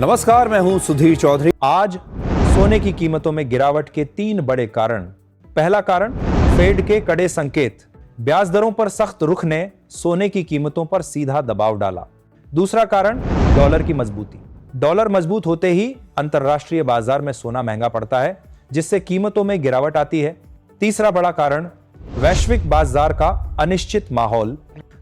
नमस्कार, मैं हूं सुधीर चौधरी। आज सोने की कीमतों में गिरावट के 3 बड़े कारण। पहला कारण, फेड के कड़े संकेत। ब्याज दरों पर सख्त रुख ने सोने की कीमतों पर सीधा दबाव डाला। दूसरा कारण, डॉलर की मजबूती। डॉलर मजबूत होते ही अंतरराष्ट्रीय बाजार में सोना महंगा पड़ता है, जिससे कीमतों में गिरावट आती है। तीसरा बड़ा कारण, वैश्विक बाजार का अनिश्चित माहौल।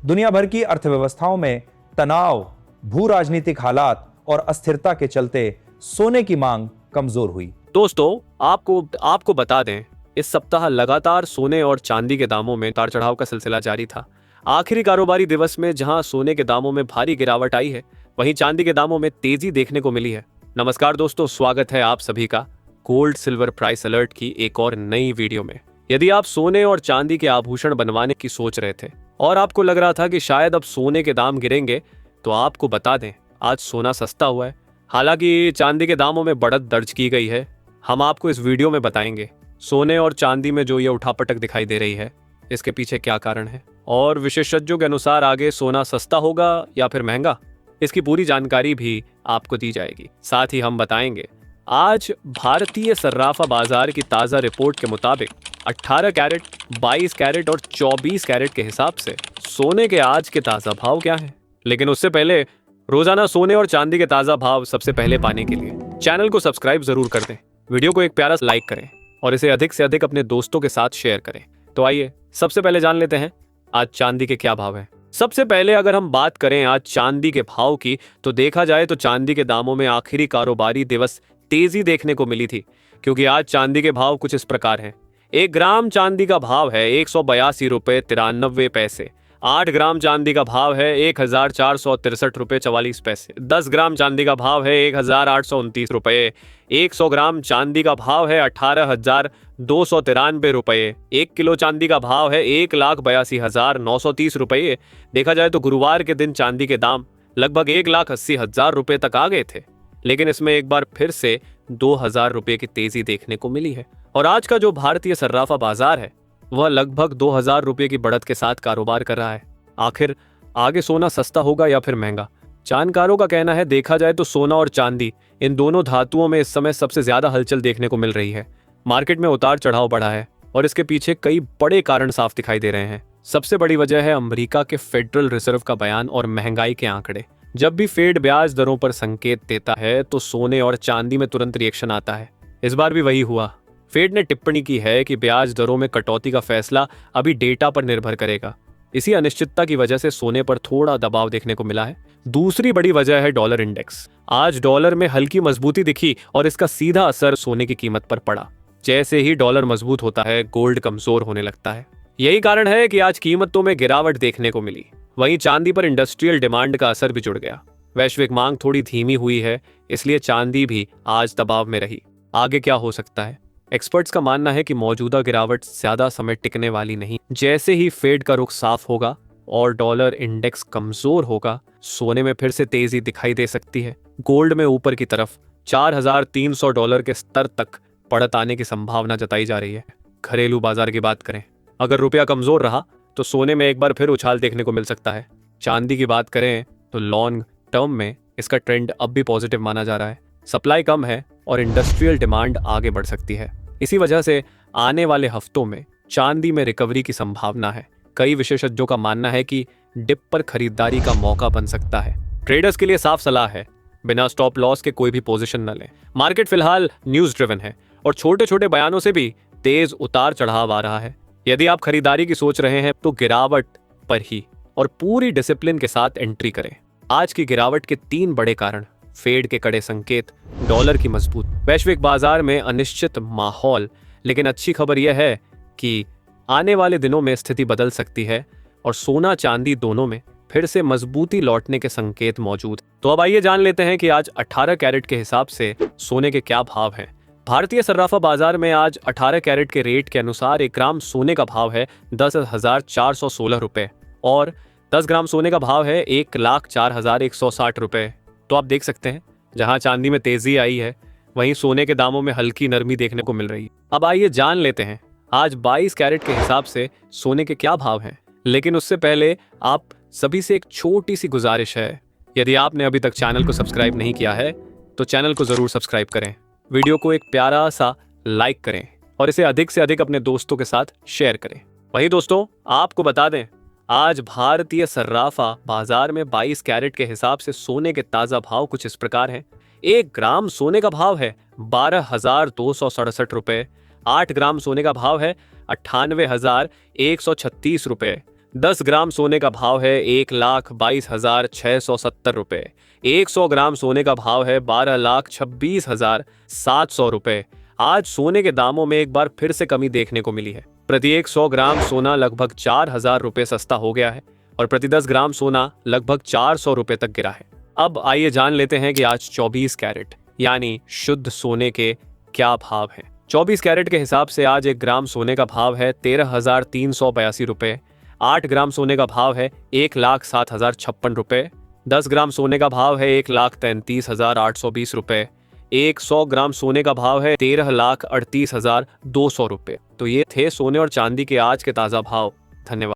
दुनिया भर की अर्थव्यवस्थाओं में तनाव, भू राजनीतिक हालात और अस्थिरता के चलते सोने की मांग कमजोर हुई। दोस्तों, आपको बता दें, इस सप्ताह लगातार सोने और चांदी के दामों में उतार चढ़ाव का सिलसिला जारी था। आखिरी कारोबारी दिवस में जहां सोने के दामों में भारी गिरावट आई है, वहीं चांदी के दामों में तेजी देखने को मिली है। नमस्कार दोस्तों, स्वागत है आप सभी का गोल्ड सिल्वर प्राइस अलर्ट की एक और नई वीडियो में। यदि आप सोने और चांदी के आभूषण बनवाने की सोच रहे थे और आपको लग रहा था कि शायद अब सोने के दाम गिरेंगे, तो आपको बता दें, आज सोना सस्ता हुआ है। हालांकि चांदी के दामों में बढ़त दर्ज की गई है। हम आपको इस वीडियो में बताएंगे सोने और चांदी में जो ये उठापटक दिखाई दे रही है, इसके पीछे क्या कारण है, और विशेषज्ञों के अनुसार आगे सोना सस्ता होगा या फिर महंगा, इसकी पूरी जानकारी भी आपको दी जाएगी। साथ ही हम बताएंगे आज भारतीय सर्राफा बाजार की ताज़ा रिपोर्ट के मुताबिक 18 कैरेट, 22 कैरेट और 24 कैरेट के हिसाब से सोने के आज के ताज़ा भाव क्या हैं। लेकिन उससे पहले रोजाना सोने और चांदी के ताज़ा भाव सबसे पहले पाने के लिए चैनल को सब्सक्राइब जरूर कर दें, वीडियो को एक प्यारा लाइक करें और इसे अधिक से अधिक अपने दोस्तों के साथ शेयर करें। तो आइए सबसे पहले जान लेते हैं आज चांदी के क्या भाव हैं। सबसे पहले अगर हम बात करें आज चांदी के भाव की, तो देखा जाए तो चांदी के दामों में आखिरी कारोबारी दिवस तेजी देखने को मिली थी, क्योंककि आज चांदी के भाव कुछ इस प्रकार हैं। 1 ग्राम चांदी का भाव है 182 रुपये 93 पैसे। 8 ग्राम चांदी का भाव है 1463 रुपये 44 पैसे। 10 ग्राम चांदी का भाव है 1829 रुपये। 100 ग्राम चांदी का भाव है 18,293 रुपये। 1 किलो चांदी का भाव है 1,82,930 रुपये। देखा जाए तो गुरुवार के दिन चांदी के दाम लगभग 1,80,000 रुपये तक आ गए थे, लेकिन इसमें एक बार फिर से 2,000 रुपये की तेजी देखने को मिली है। और आज का जो भारतीय सर्राफा बाजार है, वह लगभग 2,000 रुपये की बढ़त के साथ कारोबार कर रहा है। आखिर आगे सोना सस्ता होगा या फिर महंगा? जानकारों का कहना है, देखा जाए तो सोना और चांदी, इन दोनों धातुओं में इस समय सबसे ज्यादा हलचल देखने को मिल रही है। मार्केट में उतार चढ़ाव बढ़ा है और इसके पीछे कई बड़े कारण साफ दिखाई दे रहे हैं। सबसे बड़ी वजह है अमेरिका के फेडरल रिजर्व का बयान और महंगाई के आंकड़े। जब भी फेड ब्याज दरों पर संकेत देता है तो सोने और चांदी में तुरंत रिएक्शन आता है। इस बार भी वही हुआ। फेड ने टिप्पणी की है कि ब्याज दरों में कटौती का फैसला अभी डेटा पर निर्भर करेगा। इसी अनिश्चितता की वजह से सोने पर थोड़ा दबाव देखने को मिला है। दूसरी बड़ी वजह है डॉलर इंडेक्स। आज डॉलर में हल्की मजबूती दिखी और इसका सीधा असर सोने की कीमत पर पड़ा। जैसे ही डॉलर मजबूत होता है, गोल्ड कमजोर होने लगता है। यही कारण है कि आज कीमतों में गिरावट देखने को मिली। वहीं चांदी पर इंडस्ट्रियल डिमांड का असर भी जुड़ गया। वैश्विक मांग थोड़ी धीमी हुई है, इसलिए चांदी भी आज दबाव में रही। आगे क्या हो सकता है? एक्सपर्ट्स का मानना है कि मौजूदा गिरावट ज्यादा समय टिकने वाली नहीं। जैसे ही फेड का रुख साफ होगा और डॉलर इंडेक्स कमजोर होगा, सोने में फिर से तेजी दिखाई दे सकती है। गोल्ड में ऊपर की तरफ $4,300 के स्तर तक बढ़त आने की संभावना जताई जा रही है। घरेलू बाजार की बात करें, अगर रुपया कमजोर रहा तो सोने में एक बार फिर उछाल देखने को मिल सकता है। चांदी की बात करें तो लॉन्ग टर्म में इसका ट्रेंड अब भी पॉजिटिव माना जा रहा है। सप्लाई कम है और इंडस्ट्रियल डिमांड आगे बढ़ सकती है। इसी वजह से आने वाले हफ्तों में चांदी में रिकवरी की संभावना है। कई विशेषज्ञों का मानना है कि डिप पर खरीदारी का मौका बन सकता है। ट्रेडर्स के लिए साफ सलाह है, बिना स्टॉप लॉस के कोई भी पोजीशन न लें। मार्केट फिलहाल न्यूज ड्रिवन है और छोटे छोटे बयानों से भी तेज उतार चढ़ाव आ रहा है। यदि आप खरीदारी की सोच रहे हैं तो गिरावट पर ही और पूरी डिसिप्लिन के साथ एंट्री करें। आज की गिरावट के 3 बड़े कारण, फेड के कड़े संकेत, डॉलर की मजबूत, वैश्विक बाजार में अनिश्चित माहौल। लेकिन अच्छी खबर यह है कि आने वाले दिनों में स्थिति बदल सकती है और सोना चांदी दोनों में फिर से मजबूती लौटने के संकेत मौजूद। तो अब आइए जान लेते हैं कि आज 18 कैरेट के हिसाब से सोने के क्या भाव हैं। भारतीय सर्राफा बाजार में आज 18 कैरेट के रेट के अनुसार 1 ग्राम सोने का भाव है 10,416 रुपये और 10 ग्राम सोने का भाव है 1,04,160 रुपये। तो आप देख सकते हैं, जहां चांदी में तेजी आई है, वहीं सोने के दामों में हल्की नरमी देखने को मिल रही है। अब आइए जान लेते हैं आज 22 कैरेट के हिसाब से सोने के क्या भाव हैं। लेकिन उससे पहले आप सभी से एक छोटी सी गुजारिश है, यदि आपने अभी तक चैनल को सब्सक्राइब नहीं किया है तो चैनल को जरूर सब्सक्राइब करें, वीडियो को एक प्यारा सा लाइक करें और इसे अधिक से अधिक अपने दोस्तों के साथ शेयर करें। वही दोस्तों, आपको बता दें, आज भारतीय सर्राफा बाजार में 22 कैरेट के हिसाब से सोने के ताजा भाव कुछ इस प्रकार हैं। 1 ग्राम सोने का भाव है 12,267 रुपए। 8 ग्राम सोने का भाव है 98,136 रुपए। 10 ग्राम सोने का भाव है 1,22,670 रुपए। 100 ग्राम सोने का भाव है 12,26,700 रुपए। आज सोने के दामों में एक बार फिर से कमी देखने को मिली है। प्रति 100 ग्राम सोना लगभग 4,000 रुपए सस्ता हो गया है और प्रति 10 ग्राम सोना लगभग 400 रुपए तक गिरा है। अब आइए जान लेते हैं कि आज 24 कैरेट यानी शुद्ध सोने के क्या भाव हैं। 24 कैरेट के हिसाब से आज 1 ग्राम सोने का भाव है 13,382 रुपए। 8 ग्राम सोने का भाव है 1,07,056 रुपए। 10 ग्राम सोने का भाव है 1,33,820 रुपए। 100 ग्राम सोने का भाव है 13,38,200 रुपए। तो ये थे सोने और चांदी के आज के ताजा भाव। धन्यवाद।